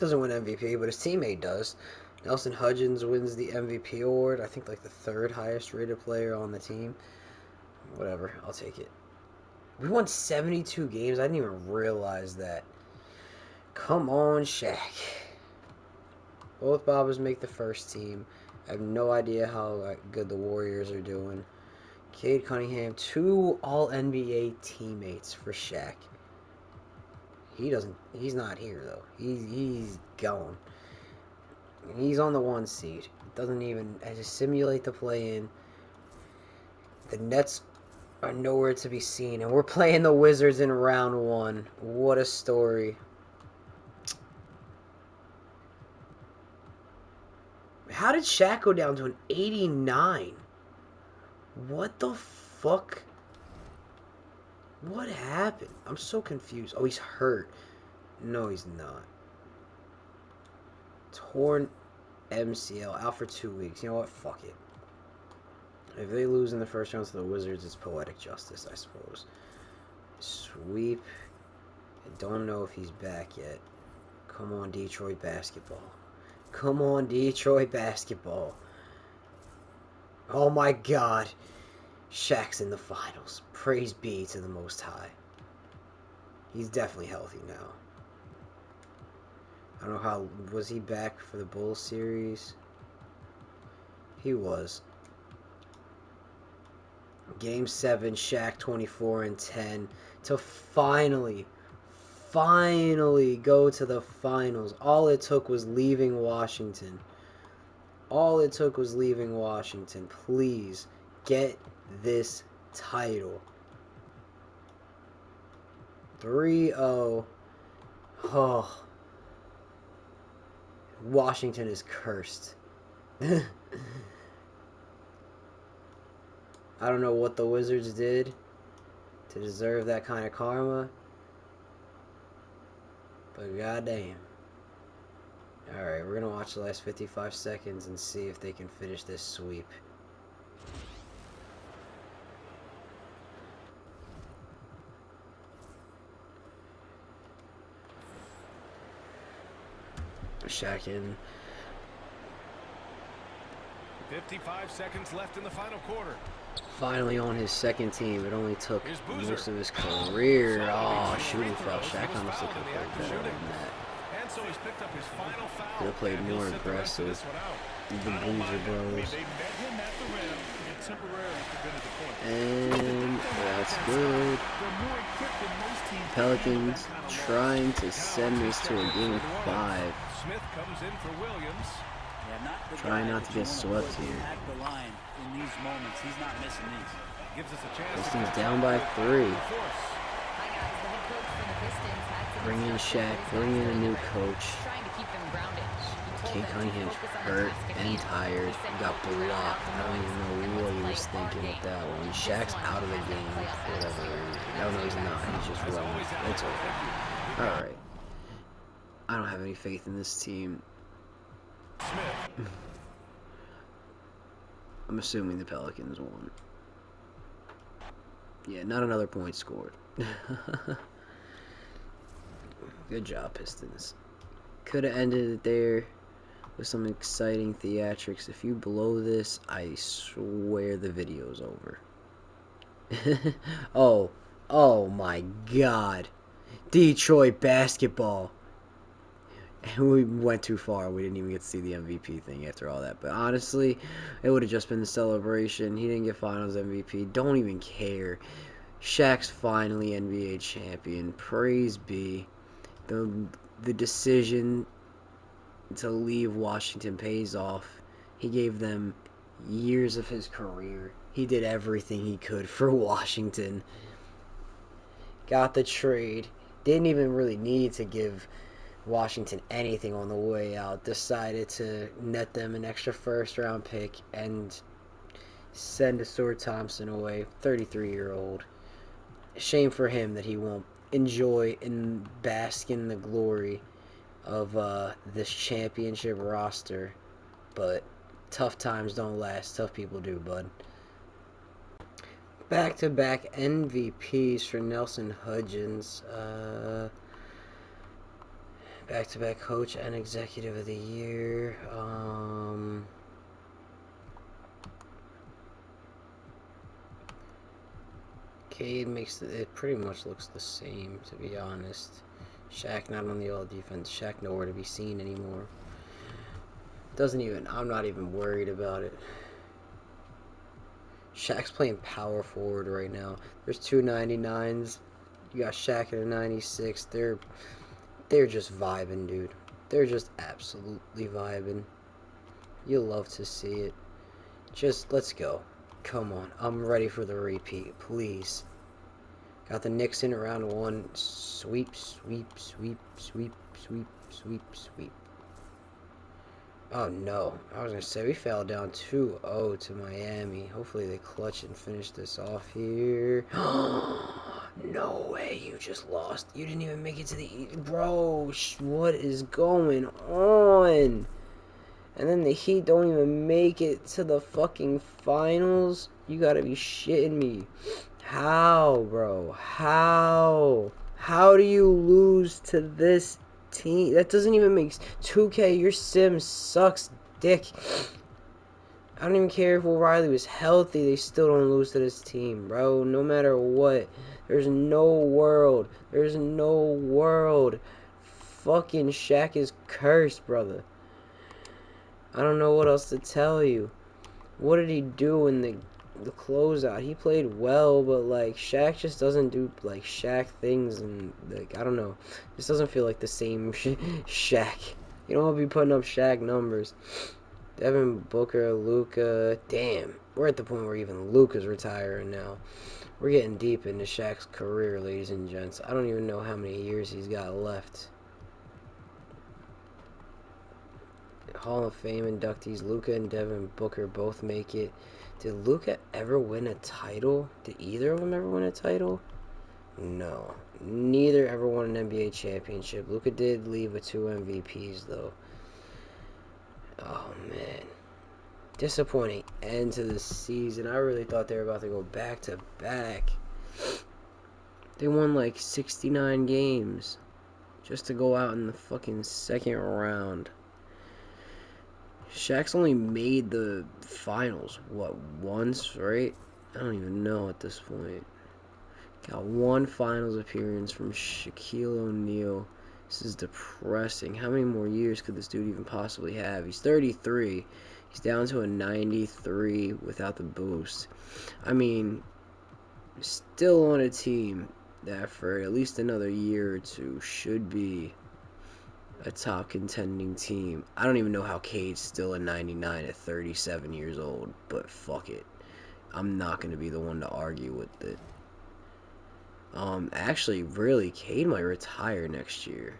Doesn't win MVP, but his teammate does. Nelson Hudgens wins the MVP award. I think like the third highest rated player on the team. Whatever, I'll take it. We won 72 games. I didn't even realize that. Come on, Shaq. Both Bobbers make the first team. I have no idea how good the Warriors are doing. Cade Cunningham, 2 All-NBA teammates for Shaq. He's not here though. He's gone. He's on the 1 seed. Doesn't even just simulate the play-in. The Nets are nowhere to be seen, and we're playing the Wizards in round 1. What a story. How did Shaq go down to an 89? What the fuck? What happened? I'm so confused. Oh, he's hurt. No, he's not. Torn MCL, out for 2 weeks. You know what? Fuck it. If they lose in the first round to the Wizards, it's poetic justice, I suppose. Sweep. I don't know if he's back yet. Come on, Detroit basketball. Come on, Detroit basketball. Oh my god. Shaq's in the finals. Praise be to the Most High. He's definitely healthy now. I don't know how... Was he back for the Bulls series? He was. Game 7, Shaq 24 and 10 to finally go to the finals. All it took was leaving Washington. All it took was leaving Washington. Please get this title. 3-0. Oh. Washington is cursed. I don't know what the Wizards did to deserve that kind of karma, but goddamn. Alright, we're going to watch the last 55 seconds and see if they can finish this sweep. Shaq in. 55 seconds left in the final quarter. Finally on his second team. It only took most of his career. Oh, shooting foul. Shaq honestly could have played better than that. So he's picked up his final foul. Could have played more aggressive. The Boozer Bros. And that's good. Pelicans trying to send this to a game 5. Smith comes in for Williams. Trying not to get swept here. Pistons down by 3. Bring in Shaq. Bring in a new coach. Cade Cunningham's hurt and tired. He got blocked. I don't even know what he was thinking with that one. Shaq's out of the game for whatever reason. No, he's not. He's just wrong. It's over. Alright. I don't have any faith in this team. I'm assuming the Pelicans won. Yeah, not another point scored. Good job, Pistons. Could have ended it there with some exciting theatrics. If you blow this, I swear the video's over. Oh my god. Detroit basketball. And we went too far. We didn't even get to see the MVP thing after all that. But honestly, it would have just been the celebration. He didn't get Finals MVP. Don't even care. Shaq's finally NBA champion. Praise be. The decision to leave Washington pays off. He gave them years of his career. He did everything he could for Washington. Got the trade. Didn't even really need to give Washington anything on the way out. Decided to net them an extra first-round pick and send Stuart Thompson away, 33-year-old. Shame for him that he won't enjoy and bask in the glory of this championship roster. But tough times don't last. Tough people do, bud. Back-to-back MVPs for Nelson Hudgens. Back-to-back coach and executive of the year. Cade makes it pretty much looks the same, to be honest. Shaq not on the all defense. Shaq nowhere to be seen anymore. Doesn't even. I'm not even worried about it. Shaq's playing power forward right now. There's two 99s. You got Shaq at a 96. They're just vibing, dude. They're just absolutely vibing. You'll love to see it. Just let's go. Come on. I'm ready for the repeat, please. Got the Knicks in round one. Sweep, sweep, sweep, sweep, sweep, sweep, sweep. Oh no. I was going to say we fell down 2-0 to Miami. Hopefully they clutch and finish this off here. No way. You just lost. You didn't even make it to the... Bro, what is going on? And then the Heat don't even make it to the fucking finals? You gotta be shitting me. How, bro? How? How do you lose to this team? That doesn't even make 2K. Your sim sucks dick. I don't even care if O'Reilly was healthy. They still don't lose to this team, bro. No matter what. There's no world. There's no world. Fucking Shaq is cursed, brother. I don't know what else to tell you. What did he do in the closeout? He played well, but like Shaq just doesn't do like Shaq things, and like I don't know, this doesn't feel like the same Shaq. You don't want to be putting up Shaq numbers. Devin Booker, Luka, damn, we're at the point where even Luka's retiring now. We're getting deep into Shaq's career, ladies and gents. I don't even know how many years he's got left. Hall of Fame inductees Luka and Devin Booker both make it. Did Luka ever win a title? Did either of them ever win a title? No. Neither ever won an NBA championship. Luka did leave with 2 MVPs, though. Oh, man. Disappointing end to the season. I really thought they were about to go back to back. They won like 69 games just to go out in the fucking second round. Shaq's only made the finals, what, once, right? I don't even know at this point. Got one finals appearance from Shaquille O'Neal. This is depressing. How many more years could this dude even possibly have? He's 33. He's down to a 93 without the boost. I mean, still on a team that for at least another year or two should be a top contending team. I don't even know how Cade's still a 99 at 37 years old, but fuck it. I'm not going to be the one to argue with it. Actually, really, Cade might retire next year.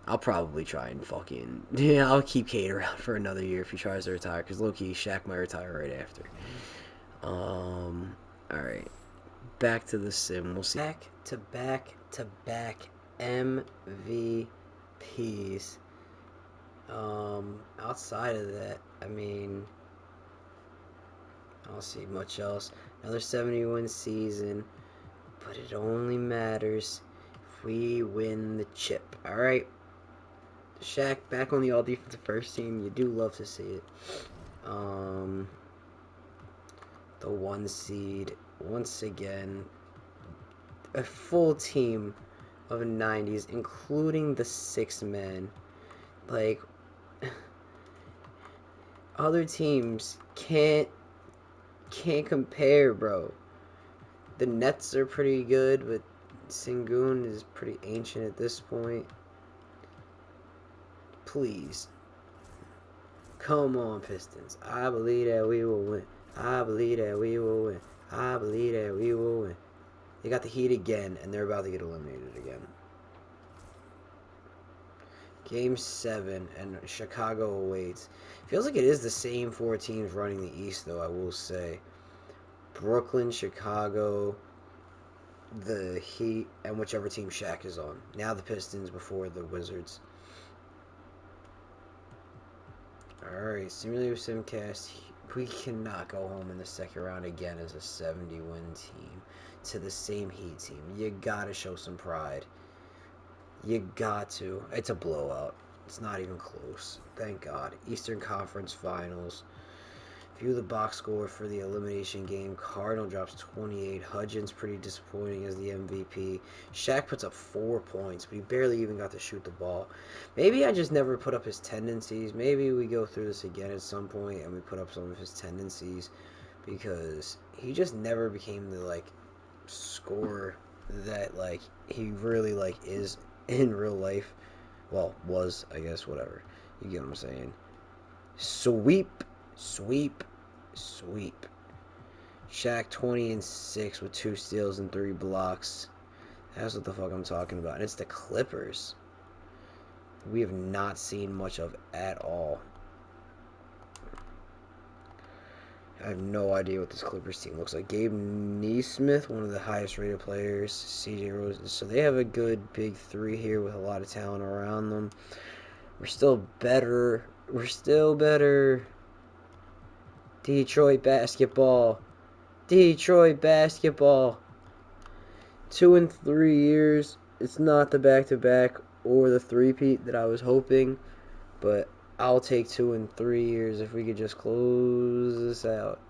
I'll probably try and fucking... Yeah, I'll keep Cade around for another year if he tries to retire, because low-key, Shaq might retire right after. Alright. Back to the sim. We'll see. Back to back to back MVPs. Outside of that, I mean, I don't see much else. Another 71 season, but it only matters if we win the chip. Alright. Shaq back on the all defensive first team. You do love to see it. The 1 seed once again. A full team of 90s, including the 6 men. Like, other teams can't compare, bro. The Nets are pretty good, but Sengun is pretty ancient at this point. Please. Come on, Pistons. I believe that we will win. I believe that we will win. I believe that we will win. They got the Heat again, and they're about to get eliminated again. Game 7, and Chicago awaits. Feels like it is the same 4 teams running the East, though, I will say. Brooklyn, Chicago, the Heat, and whichever team Shaq is on. Now the Pistons before the Wizards. Alright, Simulator Simcast. We cannot go home in the second round again as a 70-win team to the same Heat team. You gotta show some pride. You got to. It's a blowout. It's not even close. Thank God. Eastern Conference Finals. View the box score for the elimination game. Cardinal drops 28. Hudgens pretty disappointing as the MVP. Shaq puts up 4 points, but he barely even got to shoot the ball. Maybe I just never put up his tendencies. Maybe we go through this again at some point and we put up some of his tendencies because he just never became the scorer that he really is in real life. Well, was, I guess, whatever. You get what I'm saying. Sweep, sweep, sweep. Shaq 20-6 with 2 steals and 3 blocks. That's what the fuck I'm talking about. And it's the Clippers. We have not seen much of at all. I have no idea what this Clippers team looks like. Gabe Neesmith, one of the highest rated players. CJ Rose. So they have a good big three here with a lot of talent around them. We're still better. We're still better. Detroit basketball. Detroit basketball. 2 and 3 years. It's not the back-to-back or the three-peat that I was hoping, but I'll take 2 and 3 years if we could just close this out.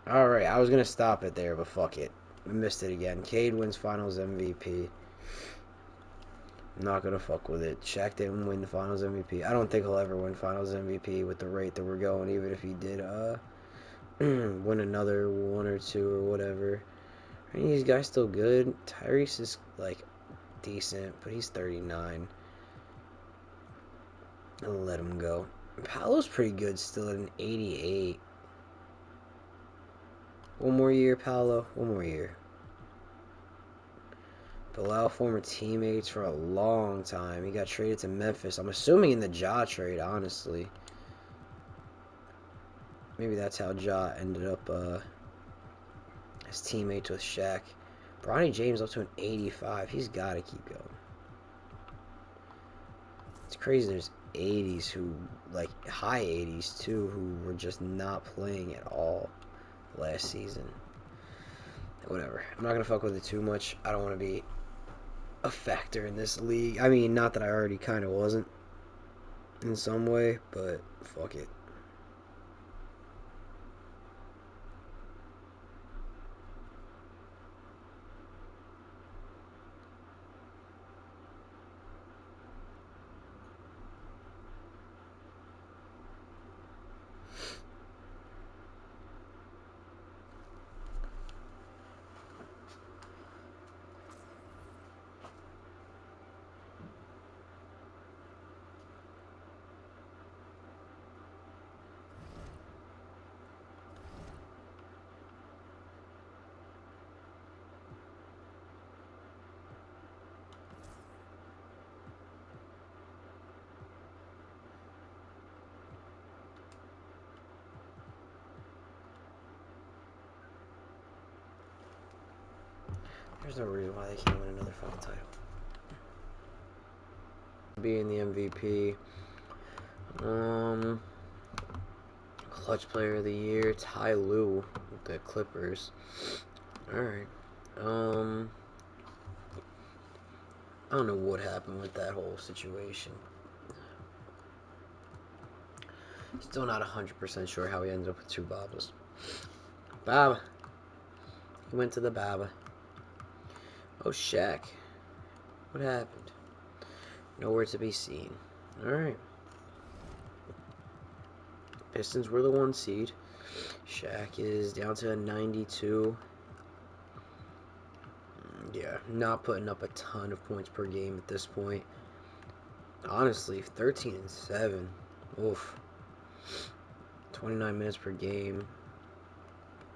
Alright, I was going to stop it there, but fuck it. I missed it again. Cade wins Finals MVP. I'm not going to fuck with it. Shaq didn't win the Finals MVP. I don't think he'll ever win Finals MVP with the rate that we're going, even if he did win another one or two or whatever. I mean, these guys still good. Tyrese is, decent, but he's 39. I'll let him go. Paolo's pretty good still at an 88. One more year, Paolo. One more year. Bilal, former teammates for a long time. He got traded to Memphis. I'm assuming in the Ja trade, honestly. Maybe that's how Ja ended up as teammates with Shaq. Bronny James up to an 85. He's got to keep going. It's crazy there's 80s who, high 80s too, who were just not playing at all last season. Whatever. I'm not going to fuck with it too much. I don't want to be a factor in this league. I mean, not that I already kind of wasn't in some way, but fuck it. There's no reason why they can't win another fucking title. Being the MVP. Clutch player of the year, Ty Lue with the Clippers. Alright. I don't know what happened with that whole situation. Still not 100% sure how he ended up with 2 Babas. Baba. He went to the Baba. Oh, Shaq. What happened? Nowhere to be seen. Alright. Pistons were the 1 seed. Shaq is down to a 92. Yeah, not putting up a ton of points per game at this point. Honestly, 13-7. Oof. 29 minutes per game.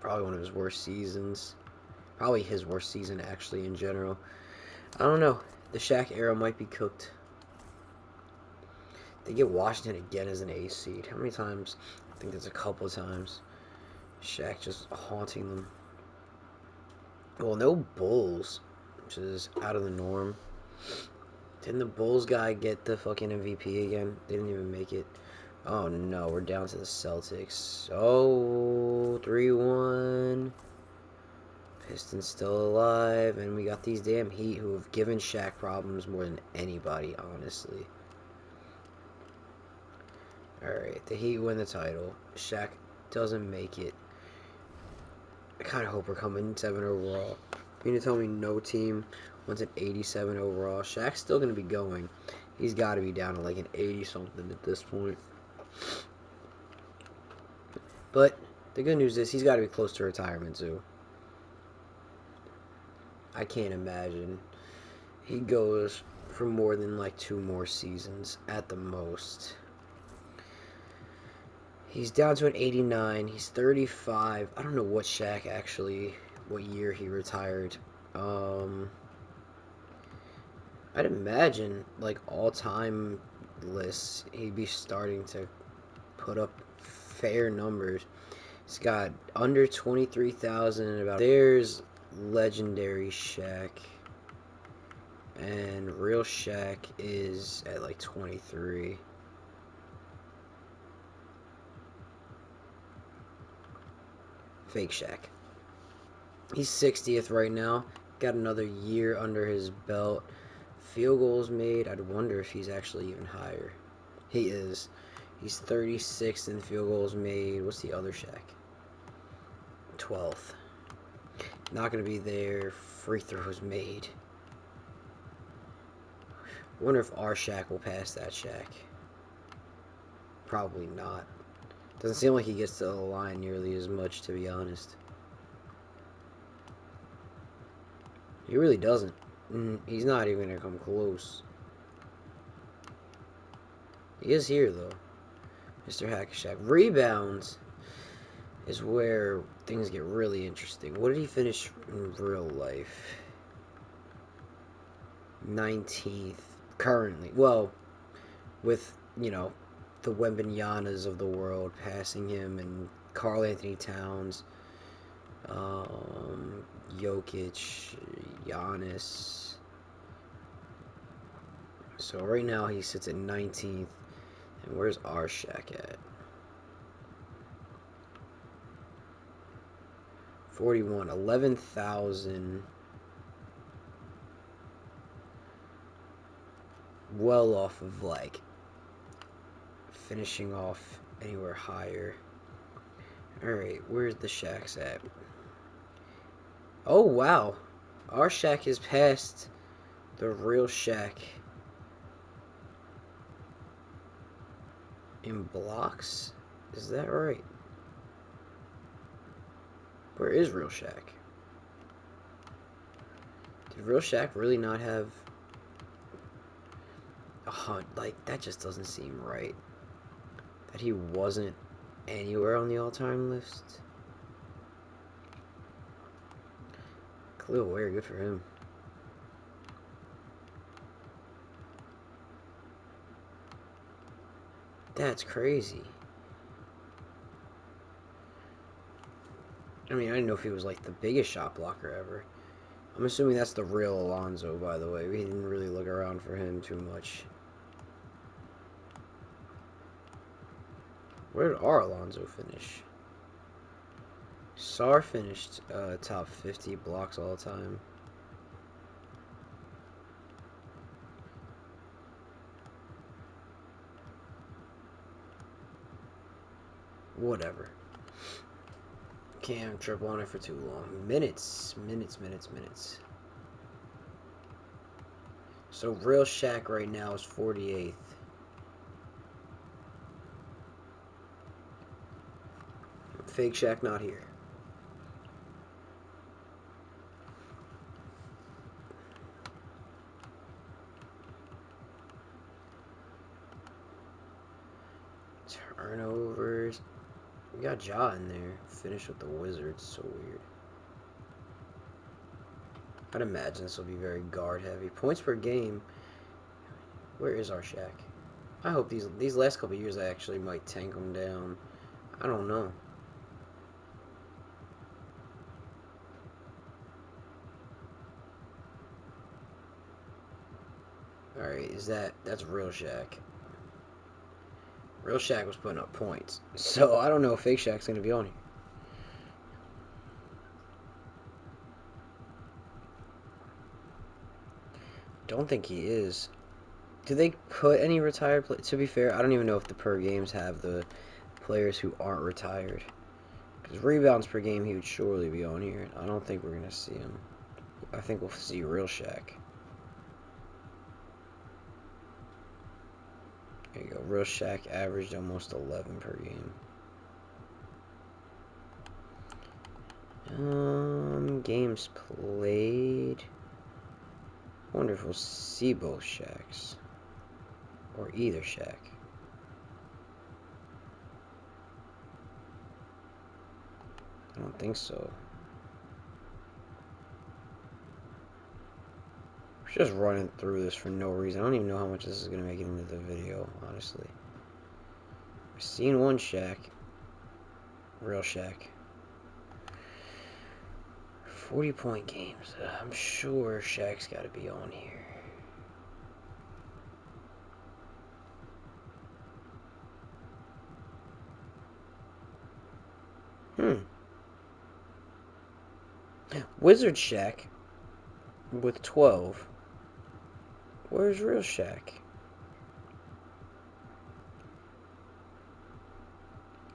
Probably one of his worst seasons. Probably his worst season, actually, in general. I don't know. The Shaq era might be cooked. They get Washington again as an 8 seed. How many times? I think there's a couple of times. Shaq just haunting them. Well, no Bulls, which is out of the norm. Didn't the Bulls guy get the fucking MVP again? They didn't even make it. Oh no, we're down to the Celtics. Oh, 3-1. Pistons still alive, and we got these damn Heat who have given Shaq problems more than anybody, honestly. Alright, the Heat win the title. Shaq doesn't make it. I kind of hope we're coming 7 overall. You mean to tell me no team wants an 87 overall? Shaq's still going to be going. He's got to be down to like an 80-something at this point. But the good news is he's got to be close to retirement, too. I can't imagine he goes for more than like 2 more seasons at the most. He's down to an 89. He's 35. I don't know what Shaq actually, what year he retired. I'd imagine like all-time lists, he'd be starting to put up fair numbers. He's got under 23,000. About there's legendary Shaq, and real Shaq is at like 23. Fake Shaq. He's 60th right now. Got another year under his belt. Field goals made, I'd wonder if he's actually even higher. He is. He's 36th in field goals made. What's the other Shaq? 12th. Not going to be there. Free throws made. I wonder if our Shaq will pass that Shaq. Probably not. Doesn't seem like he gets to the line nearly as much, to be honest. He really doesn't. He's not even going to come close. He is here, though. Mr. Hackashack. Rebounds is where things get really interesting. What did he finish in real life? 19th currently. Well, with, you know, the Wembanyama's of the world passing him, and Karl Anthony Towns, Jokic, Giannis. So right now he sits at 19th. And where's our Shaq at? 41. 11,000. Well off of, like, finishing off anywhere higher. Alright, where's the Shaqs at? Oh, wow. Our Shaq has passed the real Shaq in blocks? Is that right? Where is real Shaq? Did real Shaq really not have a hunt? Like, that just doesn't seem right. That he wasn't anywhere on the all-time list. Khalil Ware, good for him. That's crazy. I mean, I didn't know if he was like the biggest shot blocker ever. I'm assuming that's the real Alonzo, by the way. We didn't really look around for him too much. Where did our Alonzo finish? Sar finished top 50 blocks all the time. Whatever. Can't trip on it for too long. Minutes. So real Shaq right now is 48th. Fake Shaq not here. Turnovers. We got Ja in there. Finish with the Wizards. So weird. I'd imagine this will be very guard heavy. Points per game. Where is our Shaq? I hope these last couple years I actually might tank him down. I don't know. Alright, that's real Shaq. Real Shaq was putting up points. So I don't know if fake Shaq's gonna be on here. don't think he is. Do they put any retired players? To be fair, I don't even know if the per games have the players who aren't retired. Because rebounds per game, he would surely be on here. I don't think we're going to see him. I think we'll see real Shaq. There you go. Real Shaq averaged almost 11 per game. Games played. Wonder if we'll see both Shaqs. Or either Shaq. I don't think so. We're just running through this for no reason. I don't even know how much this is going to make it into the video, honestly. I've seen one Shaq. Real Shaq. 40-point games. I'm sure Shaq's got to be on here. Wizard Shaq with 12. Where's real Shaq?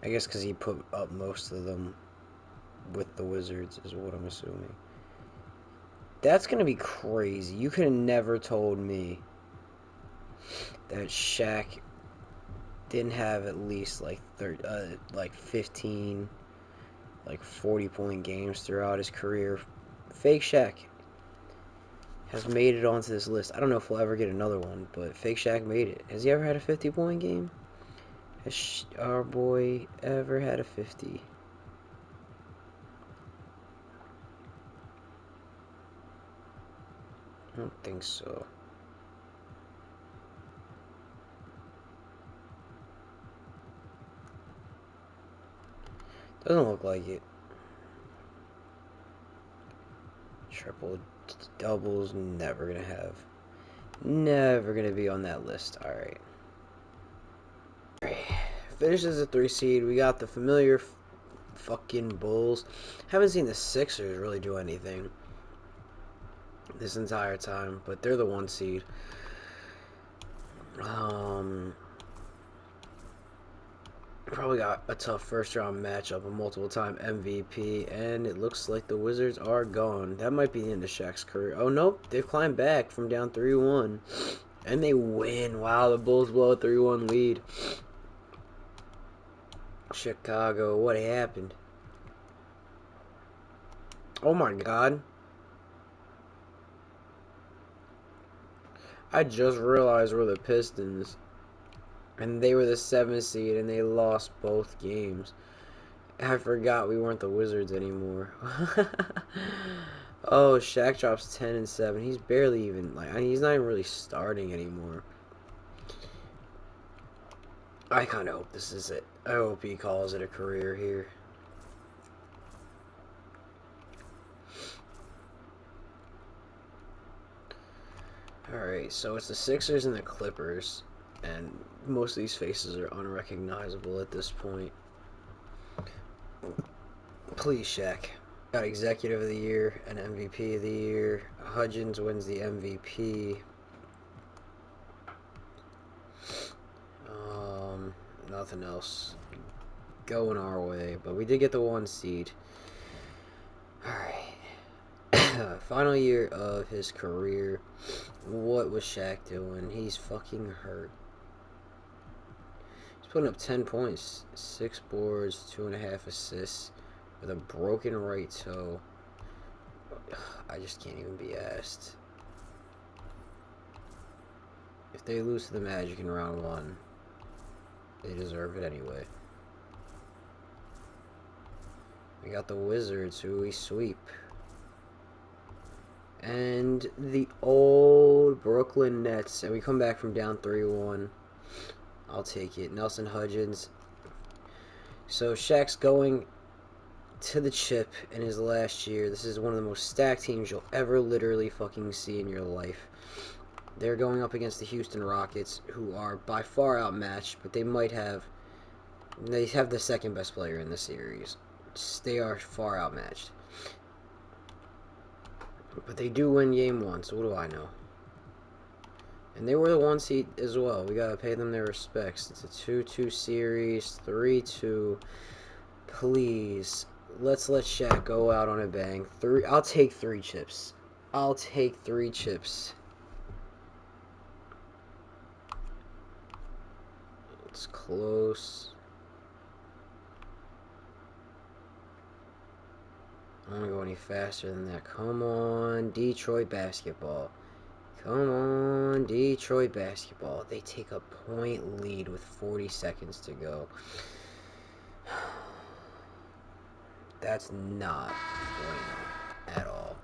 I guess because he put up most of them with the Wizards is what I'm assuming. That's going to be crazy. You could have never told me that Shaq didn't have at least like 15, like 40-point games throughout his career. Fake Shaq has made it onto this list. I don't know if we'll ever get another one, but Fake Shaq made it. Has he ever had a 50-point game? Has our boy ever had a 50? I don't think so. Doesn't look like it. Triple doubles, never gonna have. Never gonna be on that list. Alright. Finished as a 3 seed. We got the familiar fucking Bulls. Haven't seen the Sixers really do anything this entire time, but they're the 1 seed. Probably got a tough first round matchup, a multiple time MVP, and it looks like the Wizards are gone. That might be the end of Shaq's career. Oh nope, they've climbed back from down 3-1. And they win. Wow, the Bulls blow a 3-1 lead. Chicago, what happened? Oh my god. I just realized we're the Pistons. And they were the 7th seed, and they lost both games. I forgot we weren't the Wizards anymore. Oh, Shaq drops 10 and 7. He's barely even, like, he's not even really starting anymore. I kind of hope this is it. I hope he calls it a career here. Alright, so it's the Sixers and the Clippers. And most of these faces are unrecognizable at this point. Please, Shaq. Got Executive of the Year and MVP of the Year. Hudgens wins the MVP. Nothing else going our way, but we did get the 1 seed. Alright. Final year of his career. What was Shaq doing? He's fucking hurt. He's putting up 10 points, 6 boards, 2.5 assists with a broken right toe. I just can't even be asked. If they lose to the Magic in round 1, they deserve it anyway. We got the Wizards, who we sweep. And the old Brooklyn Nets. And we come back from down 3-1. I'll take it. Nelson Hudgens. So Shaq's going to the chip in his last year. This is one of the most stacked teams you'll ever literally fucking see in your life. They're going up against the Houston Rockets, who are by far outmatched, but they have the second best player in the series. They are far outmatched. But they do win game 1, so what do I know? And they were the 1 seed as well. We gotta pay them their respects. It's a 2-2 series, 3-2. Please, let's let Shaq go out on a bang. I'll take 3 chips. I'll take 3 chips. It's close. I don't want to go any faster than that. Come on, Detroit basketball. Come on, Detroit basketball. They take a point lead with 40 seconds to go. That's not bueno at all.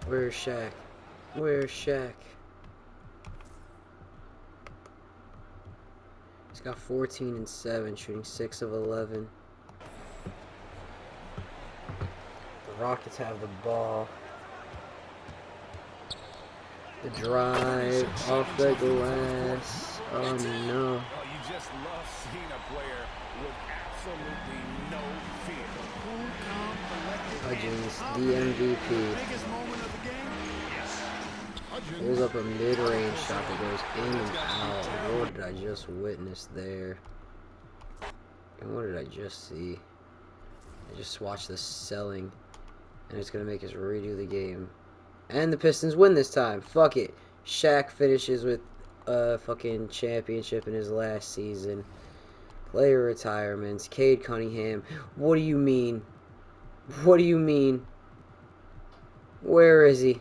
Where's Shaq? Where's Shaq? He's got 14 and 7, shooting 6 of 11. The Rockets have the ball. The drive off the glass. Oh no. You just love seeing a player with absolutely no fear. Hudgens, the MVP. Pulls up a mid-range shot that goes in and out. What did I just witness there? And what did I just see? I just watched this selling, and it's going to make us redo the game. And the Pistons win this time. Fuck it. Shaq finishes with a fucking championship in his last season. Player retirements. Cade Cunningham. What do you mean? What do you mean? Where is he?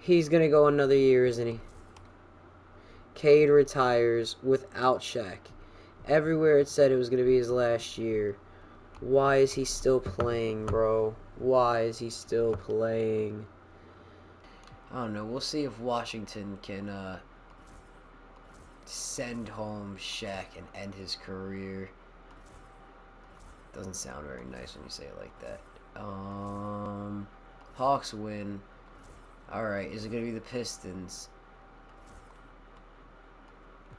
He's going to go another year, isn't he? Cade retires without Shaq. Everywhere it said it was going to be his last year. Why is he still playing, bro? Why is he still playing? I don't know. We'll see if Washington can send home Shaq and end his career. Doesn't sound very nice when you say it like that. Hawks win. Alright, is it going to be the Pistons?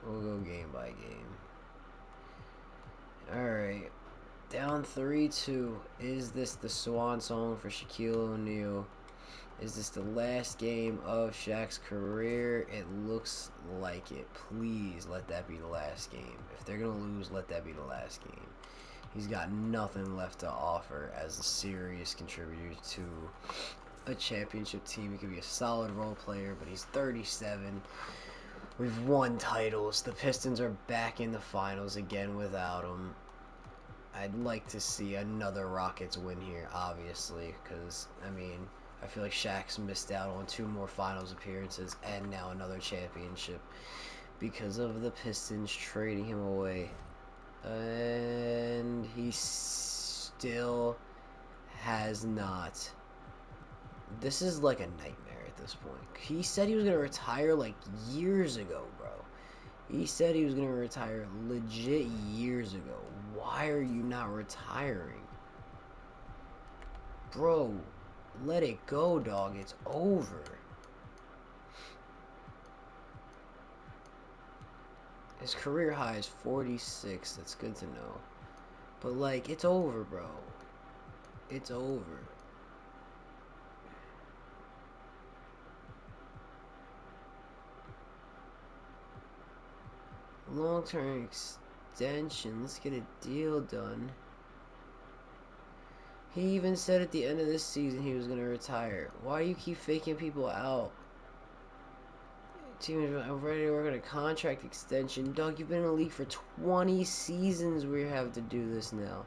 We'll go game by game. Alright. Down 3-2. Is this the swan song for Shaquille O'Neal? Is this the last game of Shaq's career? It looks like it. Please let that be the last game. If they're going to lose, let that be the last game. He's got nothing left to offer as a serious contributor to a championship team. He could be a solid role player, but he's 37. We've won titles. The Pistons are back in the finals again without him. I'd like to see another Rockets win here, obviously, because, I mean, I feel like Shaq's missed out on 2 more finals appearances and now another championship because of the Pistons trading him away. And he still has not. This is like a nightmare at this point. He said he was going to retire like years ago, bro. He said he was going to retire legit years ago. Why are you not retiring? Bro, let it go, dog. It's over. His career high is 46. That's good to know. But, like, it's over, bro. It's over. Long-term extension. Let's get a deal done. He even said at the end of this season he was going to retire. Why do you keep faking people out? Team is ready to work on a contract extension. Dog, you've been in the league for 20 seasons. We have to do this now.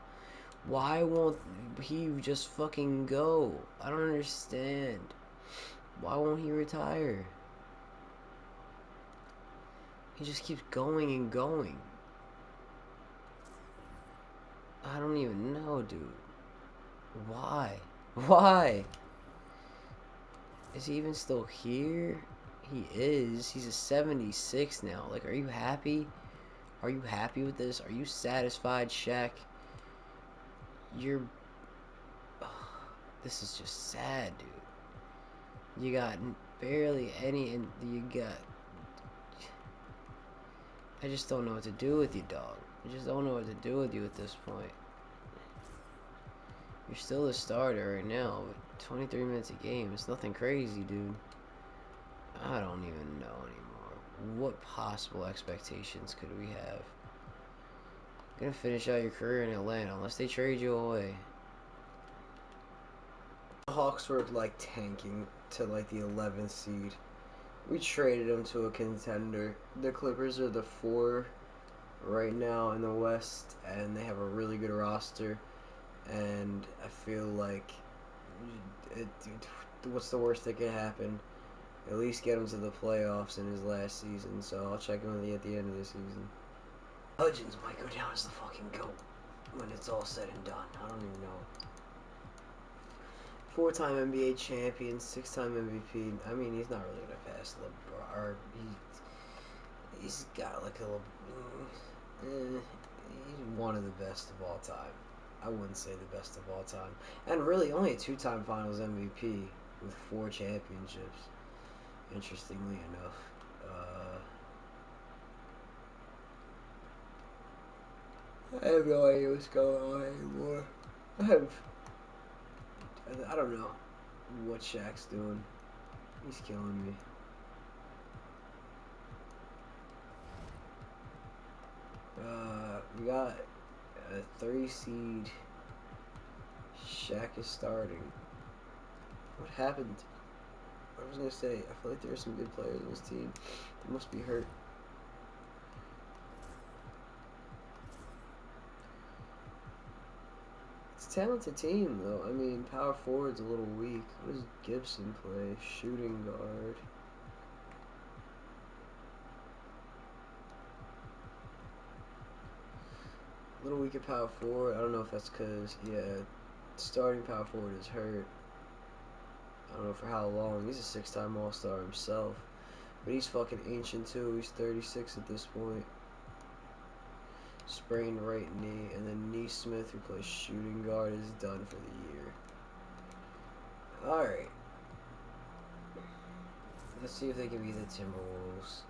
Why won't he just fucking go? I don't understand. Why won't he retire? He just keeps going and going. I don't even know, dude. Why? Why? Is he even still here? He is. He's a 76 now. Like, are you happy? Are you happy with this? Are you satisfied, Shaq? You're... this is just sad, dude. You got barely any... and you got... I just don't know what to do with you, dog. I just don't know what to do with you at this point. You're still a starter right now, but 23 minutes a game. It's nothing crazy, dude. I don't even know anymore. What possible expectations could we have? Gonna finish out your career in Atlanta unless they trade you away. The Hawks were like tanking to like the 11th seed. We traded them to a contender. The Clippers are the 4 right now in the West, and they have a really good roster. And I feel like, what's the worst that could happen? At least get him to the playoffs in his last season. So I'll check him at the end of the season. Hudgens might go down as the fucking GOAT when it's all said and done. I don't even know. 4-time NBA champion, 6-time MVP. I mean, he's not really gonna pass LeBron. Or he's got like he's one of the best of all time. I wouldn't say the best of all time. And really, only a 2-time Finals MVP with 4 championships. Interestingly enough, I have no idea what's going on anymore. I don't know what Shaq's doing. He's killing me. We got a 3 seed. Shaq is starting. What happened? I was gonna say, I feel like there are some good players on this team. They must be hurt. It's a talented team, though. I mean, power forward's a little weak. What does Gibson play? Shooting guard. A little weak at power forward. I don't know if that's because, yeah, starting power forward is hurt. I don't know for how long. He's a 6-time All-Star himself. But he's fucking ancient, too. He's 36 at this point. Sprained right knee. And then Neesmith, who plays shooting guard, is done for the year. Alright. Let's see if they can beat the Timberwolves.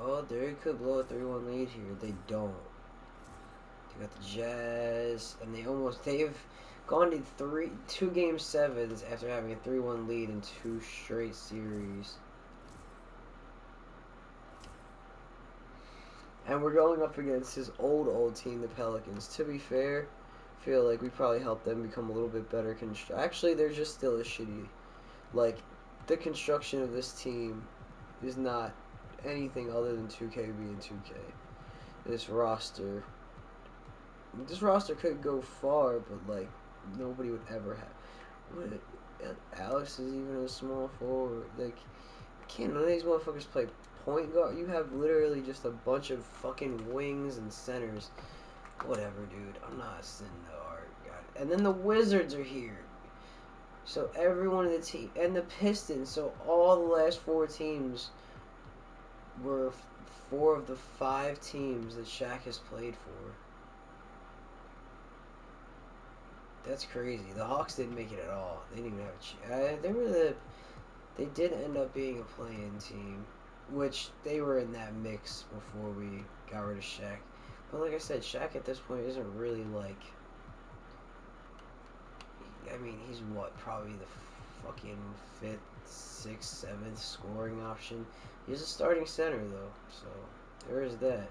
Oh, they could blow a 3-1 lead here. They don't. They got the Jazz, and they've gone to 2 game 7s after having a 3-1 lead in 2 straight series. And we're going up against his old team, the Pelicans. To be fair, I feel like we probably helped them become a little bit better. Actually, they're just still as shitty. Like, the construction of this team is not anything other than 2K being 2K. This roster could go far, but like nobody would ever have. What? Alex is even a small forward. Like, can't none of these motherfuckers play point guard? You have literally just a bunch of fucking wings and centers. Whatever, dude. I'm not sitting the art. God. And then the Wizards are here. So everyone in the team and the Pistons. So all the last 4 teams were 4 of the 5 teams that Shaq has played for. That's crazy. The Hawks didn't make it at all. They didn't even have a chance. They did end up being a play-in team, which they were in that mix before we got rid of Shaq. But like I said, Shaq at this point isn't really like. I mean, he's what, probably the fucking 5th, 6th, 7th scoring option. He's a starting center though, so there is that.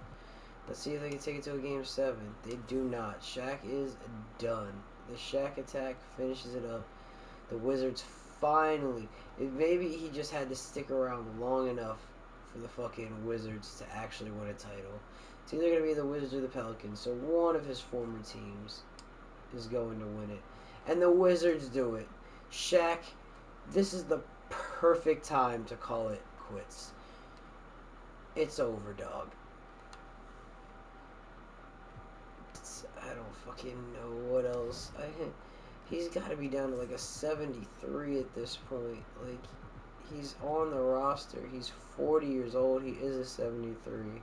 Let's see if they can take it to a game 7. They do not. Shaq is done. The Shaq attack finishes it up. The Wizards finally. Maybe he just had to stick around long enough for the fucking Wizards to actually win a title. It's either going to be the Wizards or the Pelicans. So one of his former teams is going to win it. And the Wizards do it. Shaq, this is the perfect time to call it quits. It's over, dog. I don't fucking know what else. He's got to be down to like a 73 at this point. Like, he's on the roster. He's 40 years old. He is a 73.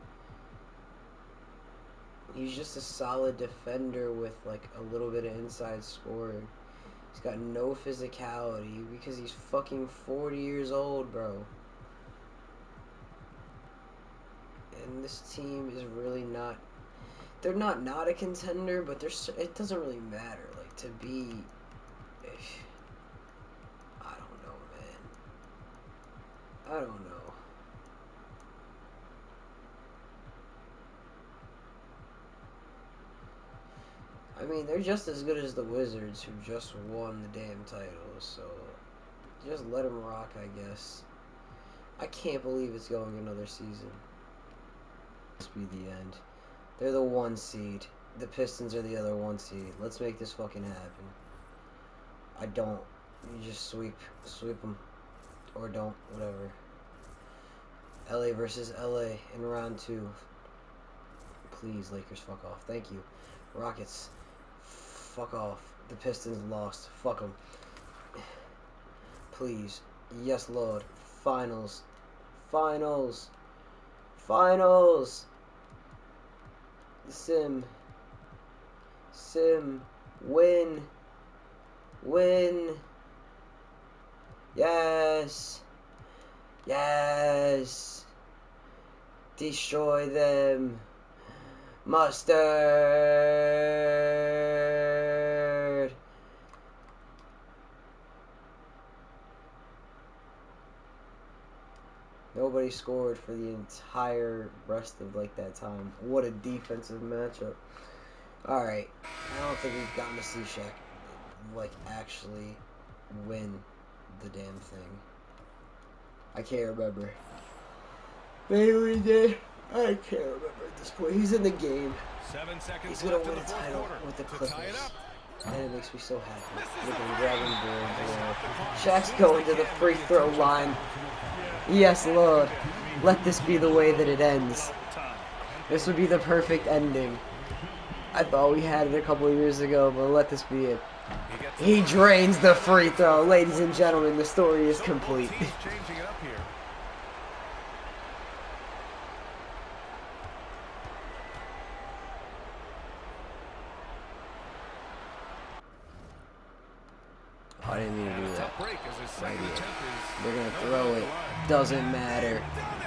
He's just a solid defender with like a little bit of inside scoring. He's got no physicality because he's fucking 40 years old, bro. And this team is really not they're not a contender, but it doesn't really matter. Like to be, I don't know, man. I don't know. I mean, they're just as good as the Wizards, who just won the damn title. So just let them rock, I guess. I can't believe it's going another season. This be the end. They're the 1 seed. The Pistons are the other 1 seed. Let's make this fucking happen. I don't. You just sweep them, or don't, whatever. LA versus LA in round 2. Please, Lakers, fuck off. Thank you. Rockets, fuck off. The Pistons lost. Fuck them. Please. Yes, Lord. Finals. Finals. Finals. Sim. Win. Win. Yes. Yes. Destroy them. Mustard. Nobody scored for the entire rest of like that time. What a defensive matchup. Alright. I don't think we've gotten to see Shaq like actually win the damn thing. I can't remember. Maybe we did. I can't remember at this point. He's in the game. 7 seconds He's gonna left win in a the fourth title quarter with the to tie it Clippers. up. And it makes me so happy. Look at him grabbing boards. Shaq's going to the free throw line. Yes, Lord. Let this be the way that it ends. This would be the perfect ending. I thought we had it a couple of years ago, but let this be it. He drains the free throw. Ladies and gentlemen, the story is complete. Changing it up here. I didn't mean to do that. Break as his second attempt is They're going to throw it. Doesn't matter.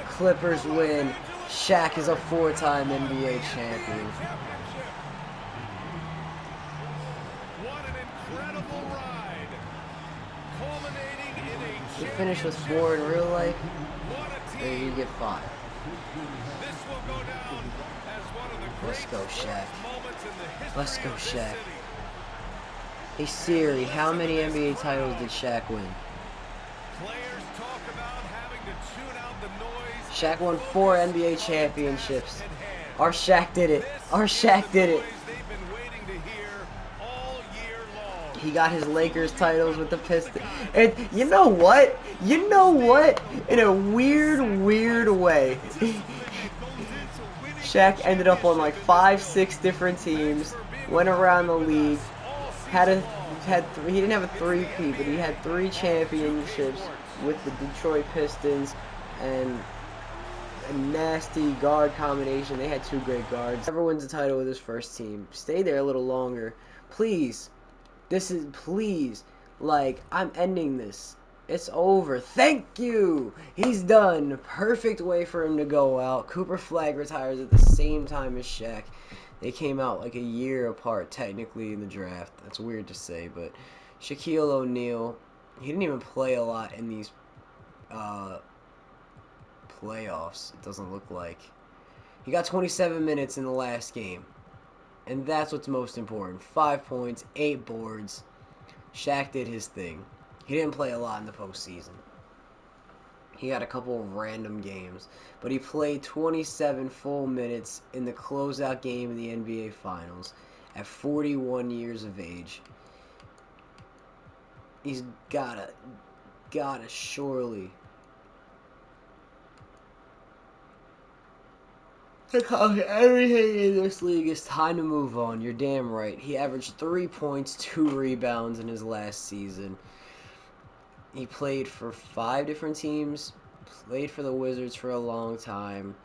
Clippers win. Shaq is a 4-time NBA champion. What an incredible ride. Culminating in a You finish with 4 in real life, what a then team. you get 5. This will go down as one of the Let's great go, sports Shaq. moments in the history Let's go, of this Shaq. city. Hey Siri, how many NBA titles did Shaq win? Players talk about having to tune out the noise. Shaq won 4 NBA championships. Our Shaq did it. Our Shaq did it. They've been waiting to hear all year long. He got his Lakers titles with the Pistons. And you know what? You know what? In a weird way. Shaq ended up on like 5-6 different teams, went around the league, he didn't have a 3-peat, but he had 3 championships with the Detroit Pistons and a nasty guard combination. They had 2 great guards. Never wins a title with his first team. Stay there a little longer. Please. Please. Like, I'm ending this. It's over. Thank you. He's done. Perfect way for him to go out. Cooper Flag retires at the same time as Shaq. They came out like a year apart, technically, in the draft. That's weird to say, but Shaquille O'Neal, he didn't even play a lot in these playoffs, it doesn't look like. He got 27 minutes in the last game, and that's what's most important. 5 points, 8 boards. Shaq did his thing. He didn't play a lot in the postseason. He had a couple of random games, but he played 27 full minutes in the closeout game in the NBA Finals at 41 years of age. He's gotta surely everything in this league is time to move on. You're damn right. He averaged 3 points, 2 rebounds in his last season. He played for 5 different teams, played for the Wizards for a long time,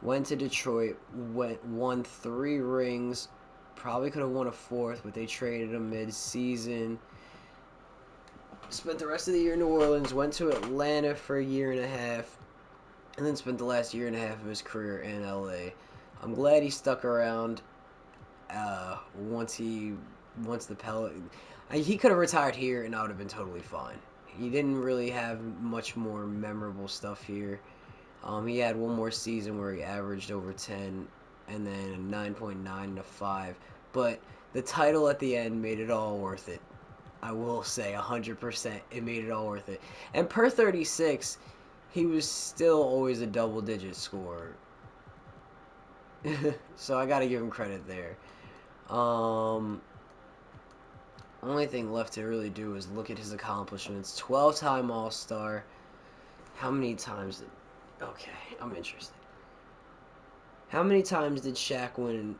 went to Detroit, won 3 rings, probably could have won a 4th, but they traded him mid-season. Spent the rest of the year in New Orleans, went to Atlanta for a year and a half, and then spent the last year and a half of his career in LA. I'm glad he stuck around. once the pellet, he could have retired here and I would have been totally fine. He didn't really have much more memorable stuff here. He had one more season where he averaged over 10 and then a 9.9 and a 5. But the title at the end made it all worth it. I will say 100% it made it all worth it. And per 36, he was still always a double digit scorer. So I got to give him credit there. Um, Only thing left to really do is look at his accomplishments. 12-time All-Star. How many times did... Okay, I'm interested. How many times did Shaq win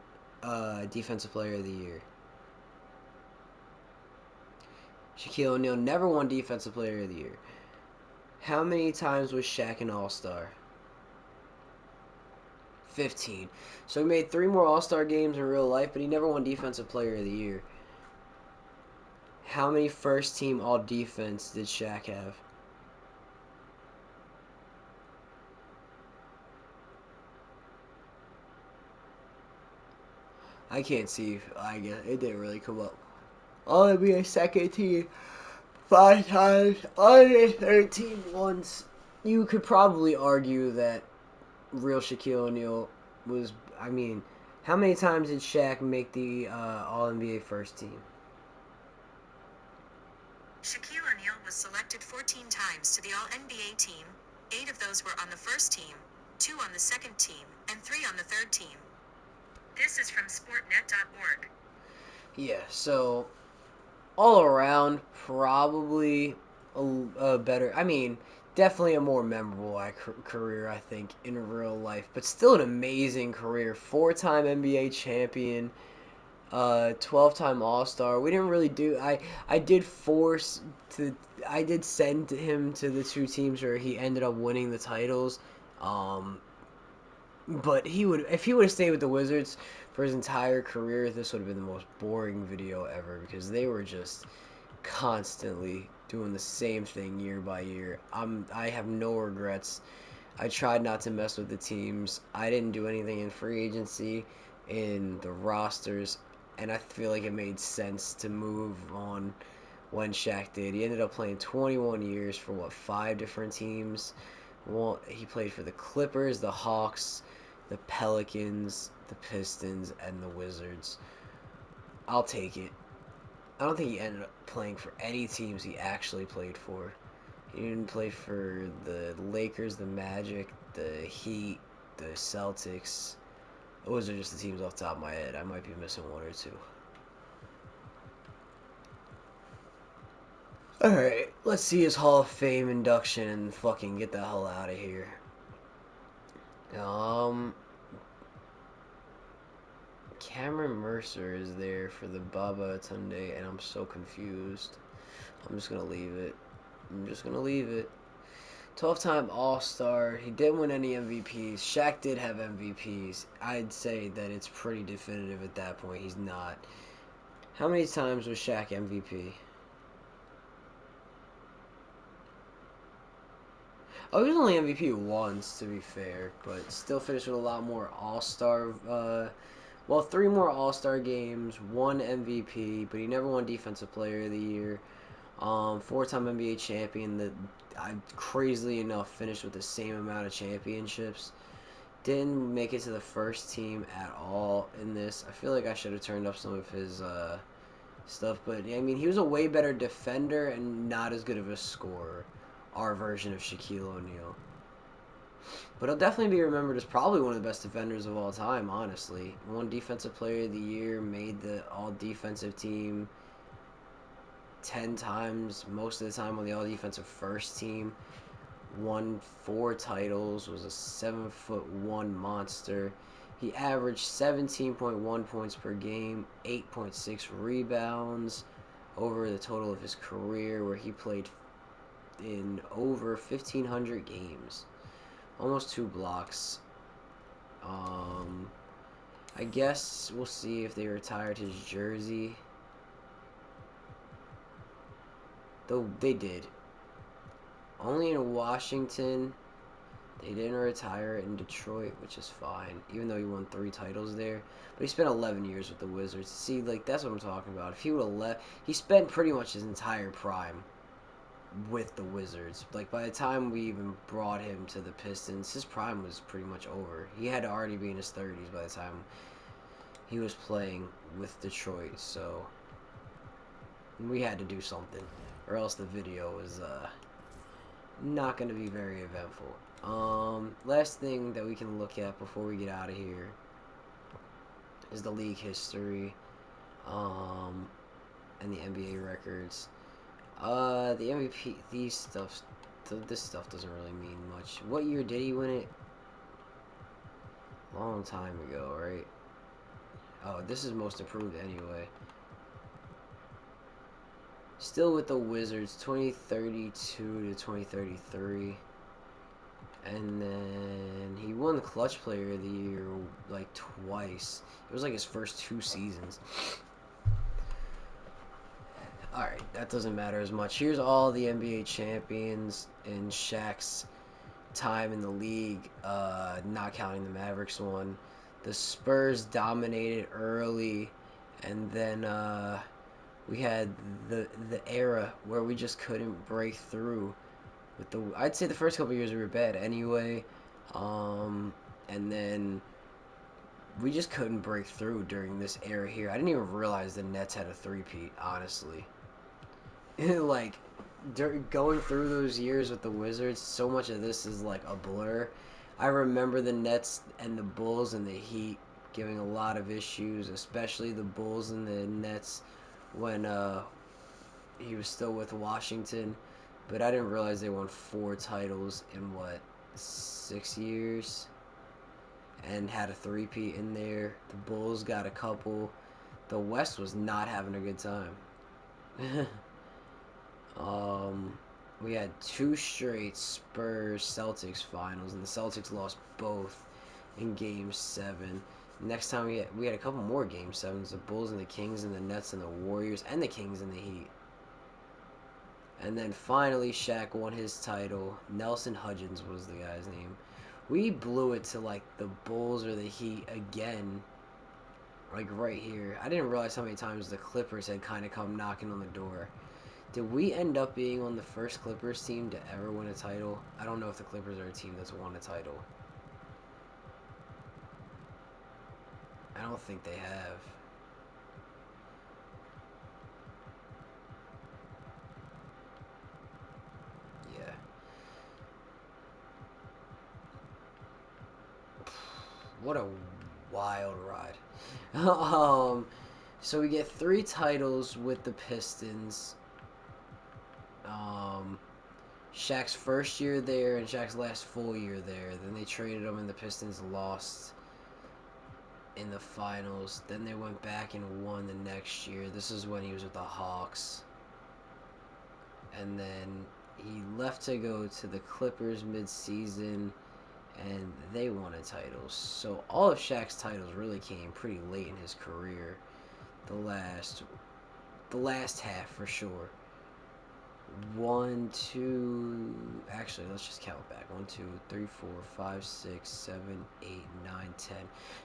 Defensive Player of the Year? Shaquille O'Neal never won Defensive Player of the Year. How many times was Shaq an All-Star? 15. So he made 3 more All-Star games in real life, but he never won Defensive Player of the Year. How many first-team All-Defense did Shaq have? I can't see. I guess it didn't really come up. All-NBA second team 5 times. All-NBA third team once. You could probably argue that real Shaquille O'Neal was. I mean, how many times did Shaq make the All-NBA first team? Shaquille O'Neal was selected 14 times to the All-NBA team. 8 of those were on the first team, 2 on the second team, and 3 on the third team. This is from sportnet.org. Yeah, so all around, probably a better. I mean, definitely a more memorable career, I think, in real life, but still an amazing career. 4-time NBA champion, 12-time All-Star. We didn't really do. I did force to. I did send him to the 2 teams where he ended up winning the titles. Um, but he would, if he would have stayed with the Wizards for his entire career, this would have been the most boring video ever because they were just constantly doing the same thing year by year. I have no regrets. I tried not to mess with the teams. I didn't do anything in free agency, in the rosters, and I feel like it made sense to move on when Shaq did. He ended up playing 21 years for what, 5 different teams. Well, he played for the Clippers, the Hawks, the Pelicans, the Pistons, and the Wizards. I'll take it. I don't think he ended up playing for any teams he actually played for. He didn't play for the Lakers, the Magic, the Heat, the Celtics. Those are just the teams off the top of my head. I might be missing one or two. Alright, let's see his Hall of Fame induction and fucking get the hell out of here. Cameron Mercer is there for the Baba Tunde, and I'm so confused. I'm just gonna leave it. 12-time All-Star. He didn't win any MVPs. Shaq did have MVPs. I'd say that it's pretty definitive at that point. He's not. How many times was Shaq MVP? Oh, he was only MVP once, to be fair, but still finished with a lot more All-Star. Well, 3 more All-Star games, 1 MVP, but he never won Defensive Player of the Year. 4-time NBA champion that, crazily enough, finished with the same amount of championships. Didn't make it to the first team at all in this. I feel like I should have turned up some of his stuff, but I mean, he was a way better defender and not as good of a scorer. Our version of Shaquille O'Neal. But he'll definitely be remembered as probably one of the best defenders of all time, honestly. Won Defensive Player of the Year, made the all-defensive team 10 times, most of the time on the all-defensive first team. Won 4 titles, was a 7'1" monster. He averaged 17.1 points per game, 8.6 rebounds over the total of his career, where he played in over 1,500 games. Almost 2 blocks. I guess we'll see if they retired his jersey. Though they did. Only in Washington They didn't retire in Detroit, which is fine, even though he won 3 titles there. But he spent 11 years with the Wizards. See, like, that's what I'm talking about. If he would have left, he spent pretty much his entire prime with the Wizards. Like, by the time we even brought him to the Pistons, his prime was pretty much over. He had to already be in his 30s by the time he was playing with Detroit. So we had to do something, or else the video was not going to be very eventful. Last thing that we can look at before we get out of here is the league history, um, and the NBA records. The MVP, this stuff doesn't really mean much. What year did he win it? Long time ago, right? Oh, this is most improved anyway. Still with the Wizards, 2032 to 2033. And then he won the Clutch Player of the Year like twice. It was like his first 2 seasons. Alright, that doesn't matter as much. Here's all the NBA champions in Shaq's time in the league, not counting the Mavericks one. The Spurs dominated early, and then we had the era where we just couldn't break through. With the, I'd say the first couple years we were bad anyway, and then we just couldn't break through during this era here. I didn't even realize the Nets had a three-peat, honestly. Like, going through those years with the Wizards, so much of this is like a blur. I remember the Nets and the Bulls and the Heat giving a lot of issues, especially the Bulls and the Nets when he was still with Washington. But I didn't realize they won 4 titles in what, 6 years, and had a three-peat in there. The Bulls got a couple. The West was not having a good time. Um, we had 2 straight Spurs Celtics finals, and the Celtics lost both in Game 7. Next time we had a couple more Game 7s: the Bulls and the Kings and the Nets and the Warriors and the Kings and the Heat. And then finally, Shaq won his title. Nelson Hudgens was the guy's name. We blew it to like the Bulls or the Heat again, like right here. I didn't realize how many times the Clippers had kind of come knocking on the door. Did we end up being on the first Clippers team to ever win a title? I don't know if the Clippers are a team that's won a title. I don't think they have. Yeah. What a wild ride. um, so we get 3 titles with the Pistons. Um, Shaq's first year there and Shaq's last full year there. Then they traded him and the Pistons lost in the finals. Then they went back and won the next year. This is when he was with the Hawks. And then he left to go to the Clippers mid-season, and they won a title. So all of Shaq's titles really came pretty late in his career. The last half for sure. One, two. Actually, let's just count back. 1, 2, 3, 4, 5, 6, 7, 8, 9, 10.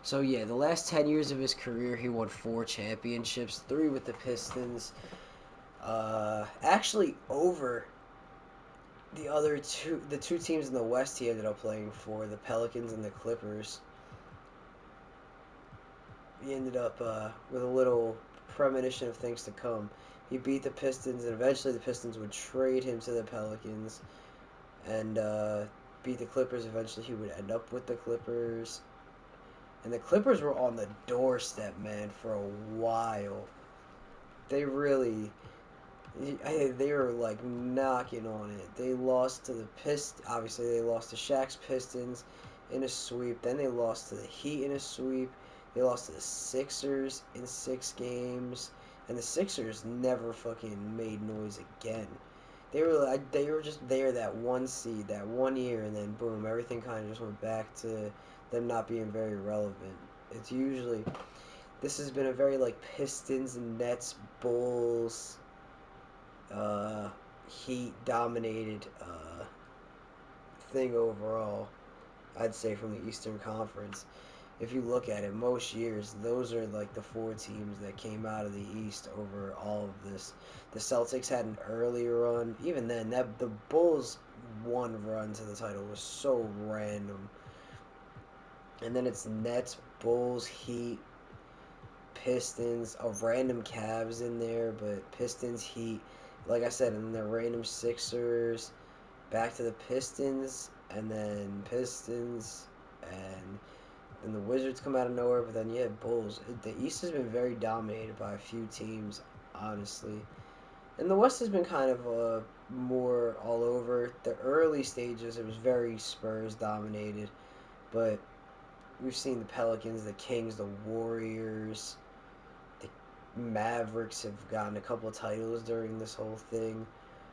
So yeah, the last 10 years of his career, he won 4 championships. 3 with the Pistons. Actually, over the two teams in the West he ended up playing for, the Pelicans and the Clippers. He ended up with a little premonition of things to come. He beat the Pistons, and eventually the Pistons would trade him to the Pelicans, and beat the Clippers. Eventually, he would end up with the Clippers, and the Clippers were on the doorstep, man, for a while. They really, they were like knocking on it. They lost to the Obviously, they lost to Shaq's Pistons in a sweep. Then they lost to the Heat in a sweep. They lost to the Sixers in 6 games, and the Sixers never fucking made noise again. They were just there that 1 seed, that 1 year, and then boom, everything kind of just went back to them not being very relevant. It's usually This has been a very like Pistons, Nets, Bulls, uh, Heat dominated thing overall. I'd say from the Eastern Conference. If you look at it, most years those are like the four teams that came out of the East over all of this. The Celtics had an early run. Even then, that the Bulls' one run to the title was so random. And then it's Nets, Bulls, Heat, Pistons, a random Cavs in there, but Pistons, Heat, like I said, and then the random Sixers, back to the Pistons, and then Pistons, and the Wizards come out of nowhere, but then you have Bulls. The East has been very dominated by a few teams, honestly. And the West has been kind of more all over. The early stages, it was very Spurs dominated, but we've seen the Pelicans, the Kings, the Warriors, the Mavericks have gotten a couple of titles during this whole thing.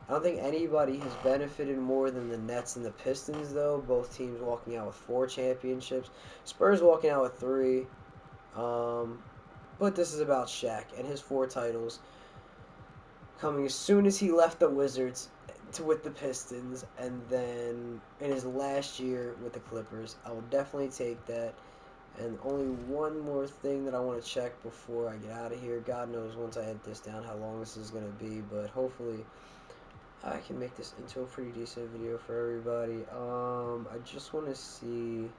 I don't think anybody has benefited more than the Nets and the Pistons, though. Both teams walking out with 4 championships. Spurs walking out with 3. Um, but this is about Shaq and his 4 titles coming as soon as he left the Wizards with the Pistons, and then in his last year with the Clippers. I will definitely take that. And only one more thing that I want to check before I get out of here. God knows once I edit this down how long this is going to be, but hopefully I can make this into a pretty decent video for everybody. I just want to see.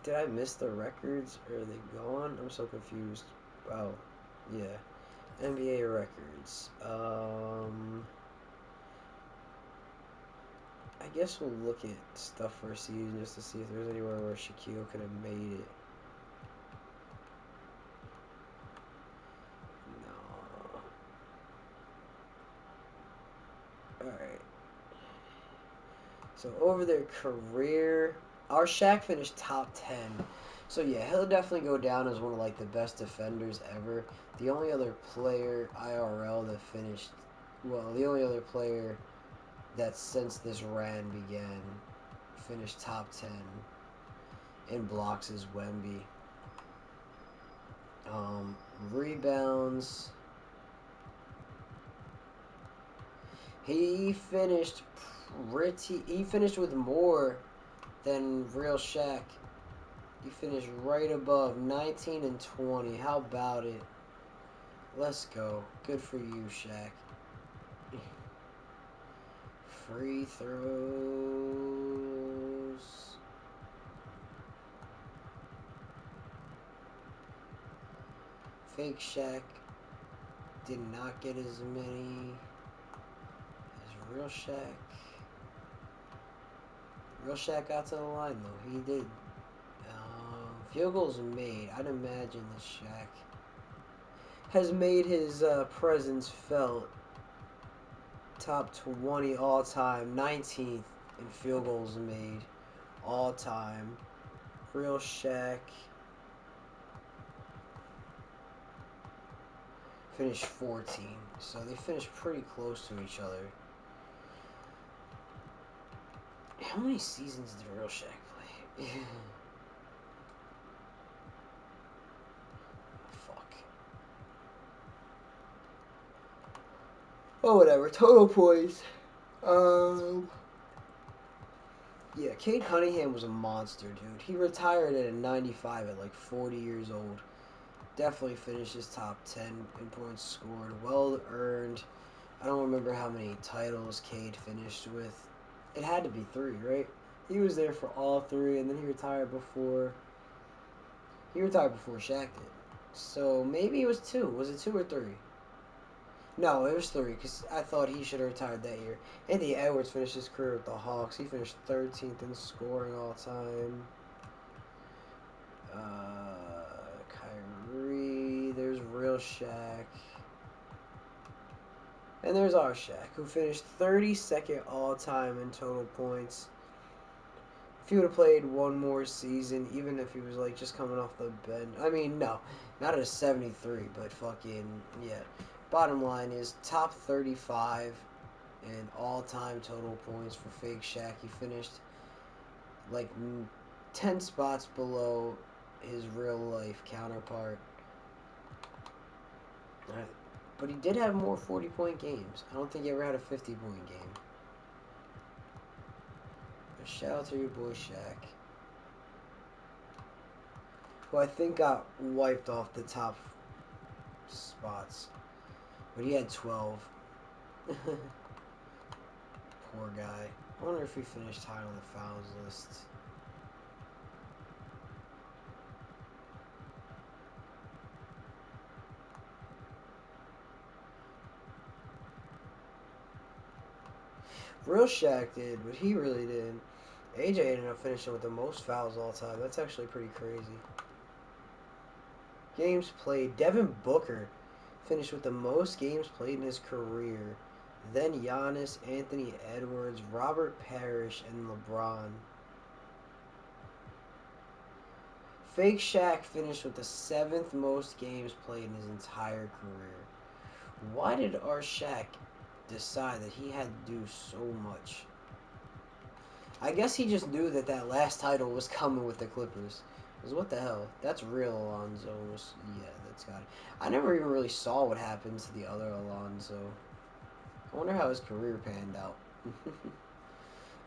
Did I miss the records or are they gone? I'm so confused. Oh, yeah. NBA records. I guess we'll look at stuff for a season just to see if there's anywhere where Shaquille could have made it. No. Alright. So over their career, our Shaq finished top 10. So yeah, he'll definitely go down as one of like the best defenders ever. The only other player IRL that finished, well, the only other player that since this ran began finished top 10 in blocks is Wemby. Um, Rebounds. He finished pretty. He finished with more than real Shaq. He finished right above 19 and 20. How about it? Let's go. Good for you, Shaq. Free throws. Fake Shaq did not get as many as real Shaq. Real Shaq got to the line though. He did. Field goals made. I'd imagine that Shaq has made his presence felt. Top 20 all time, 19th in field goals made all time. Real Shaq finished 14, so they finished pretty close to each other. How many seasons did Real Shaq play? Fuck. Oh, whatever. Total points. Yeah, Cade Cunningham was a monster, dude. He retired at 95 at like 40 years old. Definitely finished his top 10 in points scored. Well earned. I don't remember how many titles Cade finished with. It had to be 3, right? He was there for all 3, and then he retired before. He retired before Shaq did. So maybe it was 2. Was it 2 or 3? No, it was 3 because I thought he should have retired that year. Anthony Edwards finished his career with the Hawks. He finished 13th in scoring all time. Kyrie. There's real Shaq. And there's our Shaq, who finished 32nd all time in total points. If he would have played one more season, even if he was like just coming off the bench. I mean, no, not at a 73, but fucking, yeah. Bottom line is top 35 in all time total points for fake Shaq. He finished like 10 spots below his real life counterpart. But he did have more 40-point games. I don't think he ever had a 50-point game. But shout out to your boy Shaq, who I think got wiped off the top spots. But he had 12. Poor guy. I wonder if he finished high on the fouls list. Real Shaq did, but he really did. AJ ended up finishing with the most fouls all time. That's actually pretty crazy. Games played. Devin Booker finished with the most games played in his career. Then Giannis, Anthony Edwards, Robert Parrish, and LeBron. Fake Shaq finished with the 7th most games played in his entire career. Why did our Shaq decide that he had to do so much? I guess he just knew that that last title was coming with the Clippers. Because what the hell? That's real Alonzo. Yeah, that's got it. I never even really saw what happened to the other Alonzo. I wonder how his career panned out.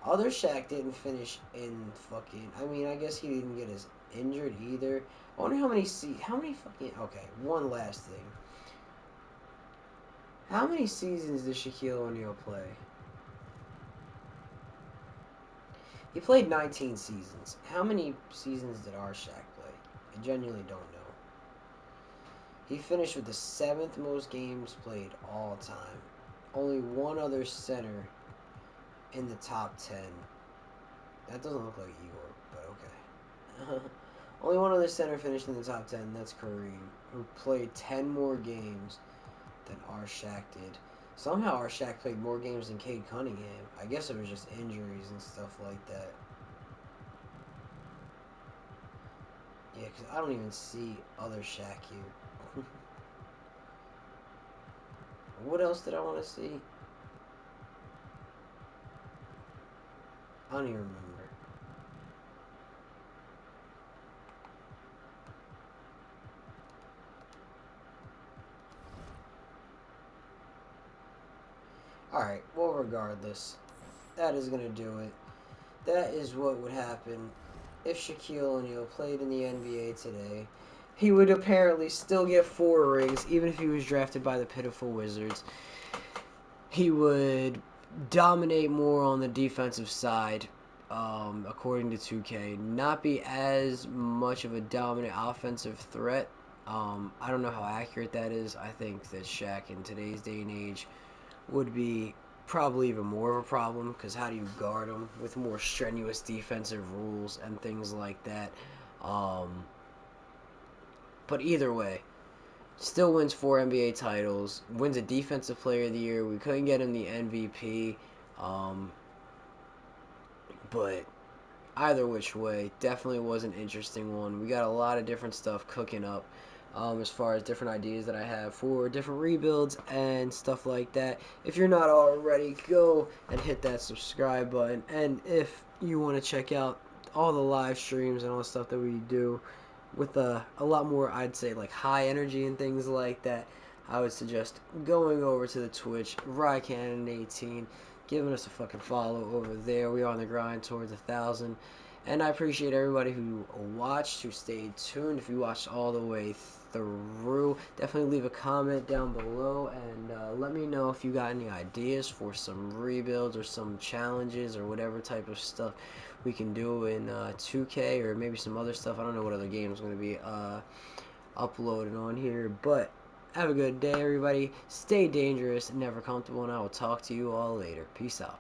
Other Shaq didn't finish in fucking. I mean, I guess he didn't get as injured either. I wonder how many how many fucking. Okay, one last thing. How many seasons did Shaquille O'Neal play? He played 19 seasons. How many seasons did our Shaq play? I genuinely don't know. He finished with the 7th most games played all time. Only one other center in the top 10. That doesn't look like Eeyore, but okay. Only one other center finished in the top 10. That's Kareem, who played 10 more games than our Shaq did. Somehow our Shaq played more games than Cade Cunningham. I guess it was just injuries and stuff like that. Yeah, because I don't even see other Shaq here. What else did I want to see? I don't even remember. Alright, well, regardless, that is going to do it. That is what would happen if Shaquille O'Neal played in the NBA today. He would apparently still get 4 rings, even if he was drafted by the pitiful Wizards. He would dominate more on the defensive side, according to 2K. Not be as much of a dominant offensive threat. I don't know how accurate that is. I think that Shaq in today's day and age would be probably even more of a problem, because how do you guard him with more strenuous defensive rules and things like that? Um, but either way, still wins 4 NBA titles, wins a Defensive Player of the Year. We couldn't get him the MVP, um, but either which way, definitely was an interesting one. We got a lot of different stuff cooking up, as far as different ideas that I have for different rebuilds and stuff like that. If you're not already, go and hit that subscribe button. And if you want to check out all the live streams and all the stuff that we do with a lot more, I'd say, like high energy and things like that, I would suggest going over to the Twitch, RyCannon18, giving us a fucking follow over there. We are on the grind towards 1,000. And I appreciate everybody who watched, who stayed tuned. If you watched all the way through, definitely leave a comment down below and let me know if you got any ideas for some rebuilds or some challenges or whatever type of stuff we can do in 2K or maybe some other stuff. I don't know what other games going to be uploaded on here, but have a good day, everybody. Stay dangerous, never comfortable, and I will talk to you all later. Peace out.